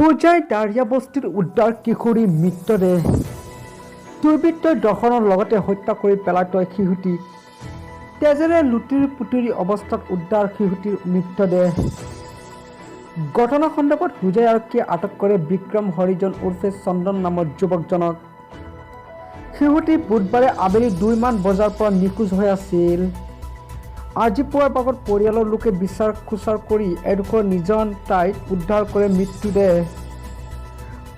হোজাই দাৰিয়া বস্তিত উদ্ধাৰ কিশোৰীৰ মৃতদেহ দুৰ্বৃত্তই দৰ্শনৰ লগতে হত্যা কৰি পেলাই থৈ শিশুটিক তেজেৰে লুতুৰি পুতুৰি অৱস্থাত উদ্ধাৰ শিশুটিৰ মৃতদেহ ঘটনা সন্দৰ্ভত হোজাই আৰক্ষীয়ে আটক কৰে বিক্ৰম হৰিজন উৰ্ফে চন্দন নামৰ যুৱকজনক। শিশুটি বুধবাৰে আবেলি 2 মান বজাৰ পৰা নিখোজ হৈ আছিল। আজি পুৱাৰ ভাগত পৰিয়ালৰ লোকে বিচাৰ খোচাৰ কৰি এডোখৰ নিজান ঠাইত উদ্ধাৰ কৰে মৃতদেহ।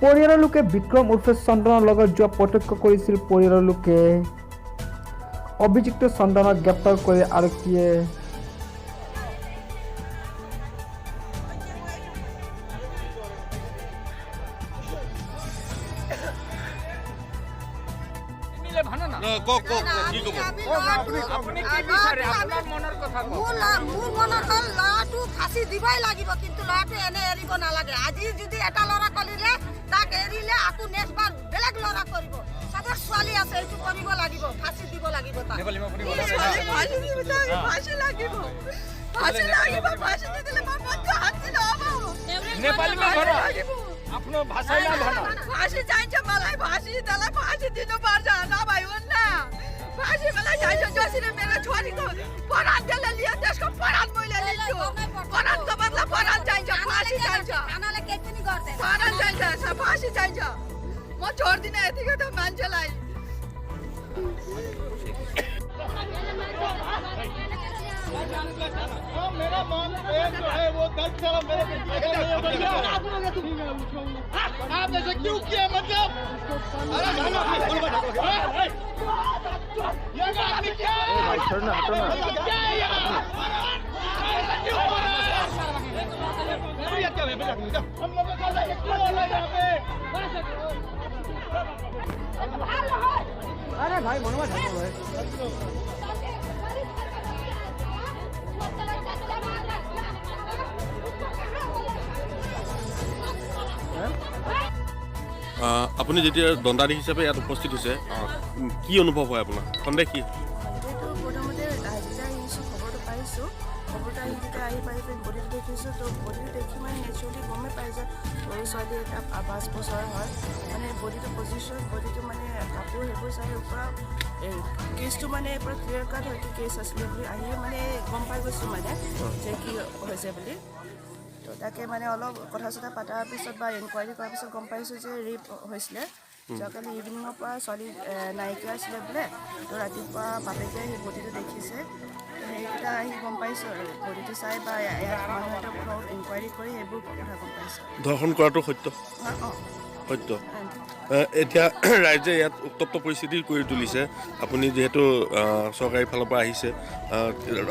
পৰিয়ালৰ লোকে বিক্ৰম উৰ্ফে চন্দনৰ লগত যোৱা প্ৰত্যক্ষ কৰিছিল। পৰিয়ালৰ লোকে অভিযুক্ত চন্দনক গ্ৰেপ্তাৰ কৰে আৰক্ষীয়ে। মোৰ মনৰ হ'ল ল'ৰাটো ফাঁচি দিবই লাগিব, কিন্তু ল'ৰাটো এনে এৰিব নালাগে। আজি যদি এটা ল'ৰা কৰিলে তাক এৰিলে আকৌ নেক্সট বাৰ বেলেগ ল'ৰা কৰিব। চবৰ ছোৱালী আছে, এইটো কৰিব লাগিব, ফাঁচি দিব লাগিব তাক। ফাঁচি লাগিব, ফাঁচি নিদিলে মোৰ মনটো শান্তি নহ'ব। आफ्नो भाषा ना भन फाँसी चाहिन्छ मलाई, फाँसी त्यसलाई फाँसी दिनुपर्छ नभए हुन्न। फाँसी मलाई चाहिन्छ, जसरी मेरो छोरीको परान त्यसले लियो त्यसको परान मैले लिन्छु। परानको बदला परान चाहिन्छ, फाँसी चाहिन्छ, परान चाहिन्छ, फाँसी चाहिन्छ। म छोड्दिनँ यतिको त मान्छेलाई। मेरा मन जो है वो दर्द चला मेरे आप ऐसे क्यों किया? मतलब अरे ये आदमी क्या है? छोड़ना क्या है यार? हम लोगों का क्यों हो रहा है यहाँ पे? अरे भाई मनवा আপুনি যেতিয়া দণ্ডাধীশ হিচাপে ইয়াত উপস্থিত হৈছে, কি অনুভৱ হয় আপোনাৰ? সন্দেহ কি? প্ৰথমতে যেতিয়া আহিছোঁ খবৰটো পাইছোঁ, খবৰটো আহি যেতিয়া আহি পাই বডিটো দেখিছোঁ, তো বডিটো দেখি মানে নেচাৰেলি গমেই পাই যে সৰু ছোৱালী এটা 5 বছৰ হয়। মানে বডিটো পজিশ্যন, বডিটো মানে কাপোৰ সেইবোৰ চাই পৰা কেছটো মানে পূৰা ক্লিয়াৰ কাট হয় কি কেছ আছিলে বুলি আহিয়ে মানে গম পাই গৈছোঁ মানে যে কি হৈছে বুলি। তো তাকে মানে অলপ কথা চথা পতাৰ পিছত বা এনকুৱাৰী কৰাৰ পিছত গম পাইছোঁ যে ৰেপ হৈছিলে। যোৱাকালি ইভিনিঙৰ পৰা ছোৱালী নাইকিয়া আছিলে বোলে। তো ৰাতিপুৱা বাপেকে সেই বডিটো দেখিছে, সেইকেইটা আহি গম পাইছোঁ আৰু বডিটো চাই বা ইয়াত মানুহ এটা বহুত ইনকুৱাৰী কৰি সেইবোৰ কথা গম পাইছোঁ। ধৰ্ষণ কৰাটো সত্য? অঁ সত্য। এতিয়া ৰাইজে ইয়াত উত্তপ্ত পৰিস্থিতি কৰি তুলিছে। আপুনি যিহেতু চৰকাৰী ফালৰ পৰা আহিছে,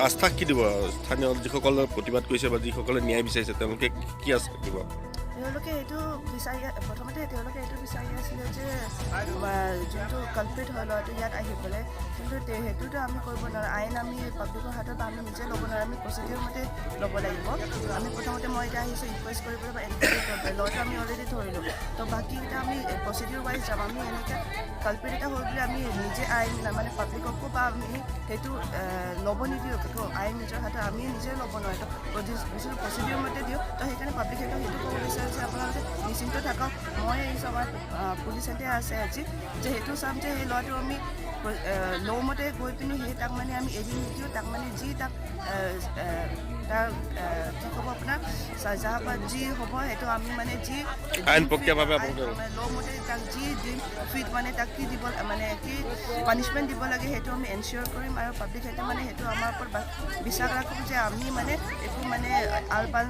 আস্থা কি দিব? স্থানীয় যিসকলে প্ৰতিবাদ কৰিছে বা যিসকলে ন্যায় বিচাৰিছে তেওঁলোকে কি আছে দিব? তেওঁলোকে এইটো বিচাৰি, প্ৰথমতে তেওঁলোকে এইটো বিচাৰি আছিলে যে যোনটো কলপ্ৰিট হয় ল'ৰাটো ইয়াত আহিবলৈ, কিন্তু সেইটোতো আমি কৰিব নোৱাৰোঁ। আইন আমি পাব্লিকৰ হাতত আমি নিজে ল'ব নোৱাৰোঁ, আমি প্ৰচিডিউৰ মতে ল'ব লাগিব। আমি প্ৰথমতে মই এতিয়া আহিছোঁ ৰিকুৱেষ্ট কৰিবলৈ বা এনকুৱাৰী কৰিবলৈ, ল'ৰাটো আমি অলৰেডি ধৰিলোঁ। তো বাকীকেইটা আমি প্ৰচিডিউৰ ৱাইজ যাম। আমি এনেকৈ কলপ্ৰিট এটা হ'ল বুলি আমি নিজে আইন মানে পাব্লিককো বা আমি সেইটো ল'ব নিদিওঁ, আইন নিজৰ হাতত আমি নিজে ল'ব নোৱাৰোঁ। তো প্ৰচিডিউৰ মতে দিওঁ। তো সেইকাৰণে পাব্লিকে সেইটো ক'ব বিচাৰে যে আপোনালোকে নিশ্চিন্ত থাকক। মই আহিছোঁ, আমাৰ পুলিচ চেণ্টাৰ আছে আজি, যে সেইটো চাম যে সেই ল'ৰাটো আমি ল' মতে গৈ পিনি সেই তাক মানে আমি এৰি নিদিওঁ। তাক মানে যি তাক তাৰ কি ক'ব আপোনাৰ চাজা বা যি হ'ব সেইটো আমি মানে যি আইন প্ৰক্ৰিয়াভাৱে ল' মতে তাক যি দিম ফিট মানে তাক কি দিব মানে কি পানিছমেণ্ট দিব লাগে সেইটো আমি এনচিয়'ৰ কৰিম। আৰু পাব্লিক সেইটো মানে সেইটো আমাৰ ওপৰত বিশ্বাস ৰাখোঁ যে আমি মানে একো মানে আল পাল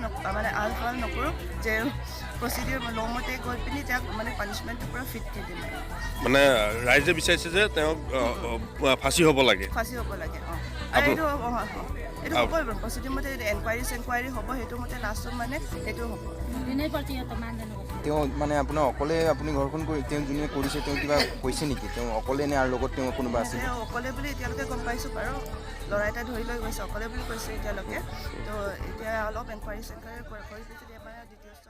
নকৰোঁ, যে প্ৰচিডিউৰ ল' মতে গৈ পিনি তাক মানে পানিছমেণ্টটো পূৰা ফিটকৈ দিম। মানে ৰাইজে বিচাৰিছে যে তেওঁক ফাঁচি হ'ব লাগে। ফাঁচি হ'ব লাগে, অঁ। আৰু এইটো হ'বই প্ৰচিডিউৰ মতে এনকুৱাৰী হ'ব, সেইটো মতে লাষ্টত মানে সেইটো হ'ব। তেওঁ মানে আপোনাৰ অকলে আপুনি ঘৰখন কৰি তেওঁ যোনে কৰিছে তেওঁ কিবা কৈছে নেকি? তেওঁ অকলে নে আৰু লগত তেওঁ কোনোবা আছিল? তেওঁ অকলে বুলি এতিয়ালৈকে গম পাইছোঁ বাৰু। ল'ৰা এটা ধৰি লৈ গৈছে, অকলে বুলি কৈছে এতিয়ালৈকে। তো এতিয়া অলপ এনকুৱাৰী কৰি পিছত এবাৰ ডিটেইলছ